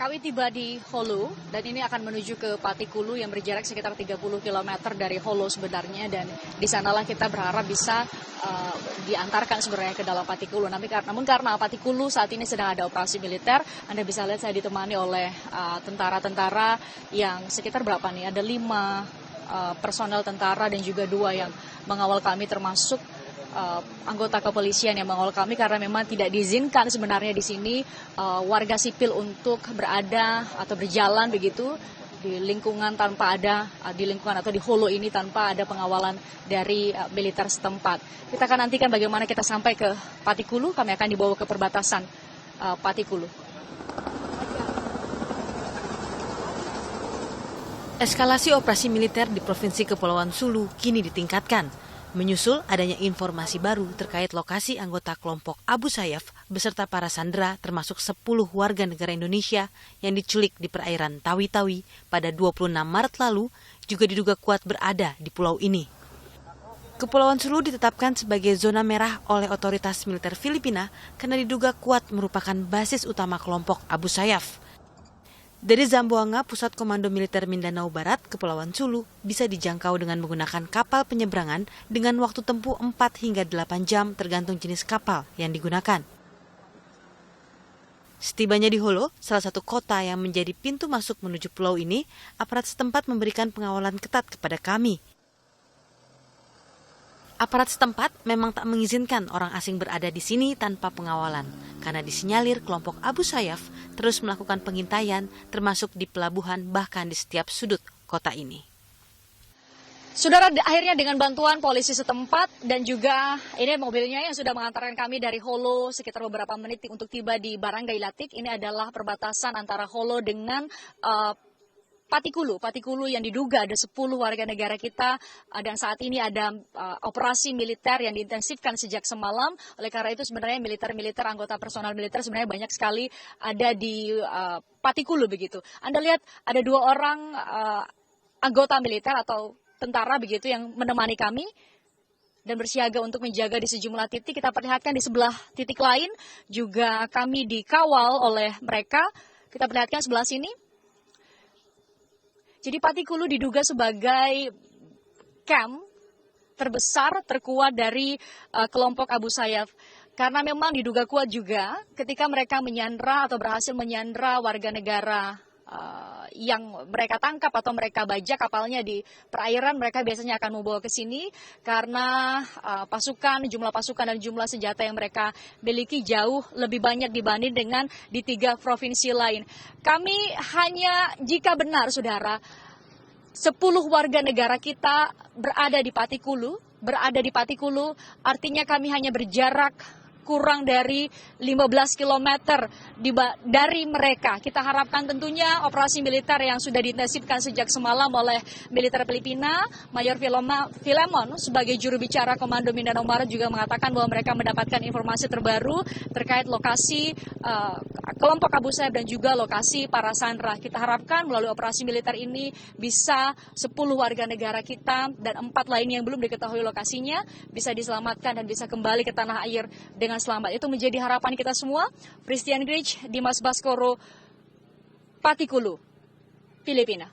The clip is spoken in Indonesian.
Kami tiba di Holo dan ini akan menuju ke Patikulu yang berjarak sekitar 30 km dari Holo sebenarnya, dan di sanalah kita berharap bisa diantarkan sebenarnya ke dalam Patikulu. Namun karena Patikulu saat ini sedang ada operasi militer, Anda bisa lihat saya ditemani oleh tentara-tentara yang sekitar berapa nih? Ada 5 personel tentara dan juga 2 yang mengawal kami, termasuk anggota kepolisian yang mengawal kami, karena memang tidak diizinkan sebenarnya di sini warga sipil untuk berada atau berjalan begitu di lingkungan atau di Holo ini tanpa ada pengawalan dari militer setempat. Kita akan nantikan bagaimana kita sampai ke Patikulu. Kami akan dibawa ke perbatasan Patikulu. Eskalasi operasi militer di Provinsi Kepulauan Sulu kini ditingkatkan, menyusul adanya informasi baru terkait lokasi anggota kelompok Abu Sayyaf beserta para sandera termasuk 10 warga negara Indonesia yang diculik di perairan Tawi-Tawi pada 26 Maret lalu juga diduga kuat berada di pulau ini. Kepulauan Sulu ditetapkan sebagai zona merah oleh otoritas militer Filipina karena diduga kuat merupakan basis utama kelompok Abu Sayyaf. Dari Zamboanga, Pusat Komando Militer Mindanao Barat, Kepulauan Sulu, bisa dijangkau dengan menggunakan kapal penyeberangan dengan waktu tempuh 4 hingga 8 jam tergantung jenis kapal yang digunakan. Setibanya di Holo, salah satu kota yang menjadi pintu masuk menuju pulau ini, aparat setempat memberikan pengawalan ketat kepada kami. Aparat setempat memang tak mengizinkan orang asing berada di sini tanpa pengawalan, karena disinyalir kelompok Abu Sayyaf terus melakukan pengintaian termasuk di pelabuhan bahkan di setiap sudut kota ini. Saudara, akhirnya dengan bantuan polisi setempat dan juga ini mobilnya yang sudah mengantarkan kami dari Holo sekitar beberapa menit untuk tiba di Barangay Latik. Ini adalah perbatasan antara Holo dengan Patikulu yang diduga ada 10 warga negara kita, dan saat ini ada operasi militer yang diintensifkan sejak semalam. Oleh karena itu sebenarnya militer anggota personal militer sebenarnya banyak sekali ada di Patikulu begitu. Anda lihat ada 2 orang anggota militer atau tentara begitu yang menemani kami dan bersiaga untuk menjaga di sejumlah titik. Kita perlihatkan di sebelah titik lain juga kami dikawal oleh mereka. Kita perlihatkan sebelah sini. Jadi Patikulu diduga sebagai camp terbesar, terkuat dari kelompok Abu Sayyaf. Karena memang diduga kuat juga ketika mereka menyandra atau berhasil menyandra warga negara yang mereka tangkap atau mereka bajak kapalnya di perairan, mereka biasanya akan membawa ke sini karena jumlah pasukan dan jumlah senjata yang mereka miliki jauh lebih banyak dibanding dengan di 3 provinsi lain. Kami hanya jika benar saudara 10 warga negara kita berada di Patikulu, artinya kami hanya berjarak kurang dari 15 km dari mereka. Kita harapkan tentunya operasi militer yang sudah diintensifkan sejak semalam oleh militer Filipina, Mayor Filemon sebagai juru bicara Komando Mindanao Barat juga mengatakan bahwa mereka mendapatkan informasi terbaru terkait lokasi kelompok Abu Sayyaf dan juga lokasi para sandera. Kita harapkan melalui operasi militer ini bisa 10 warga negara kita dan 4 lainnya yang belum diketahui lokasinya bisa diselamatkan dan bisa kembali ke tanah air dengan selamat. Itu menjadi harapan kita semua. Christian Grich, Dimas Baskoro, Patikulu, Filipina.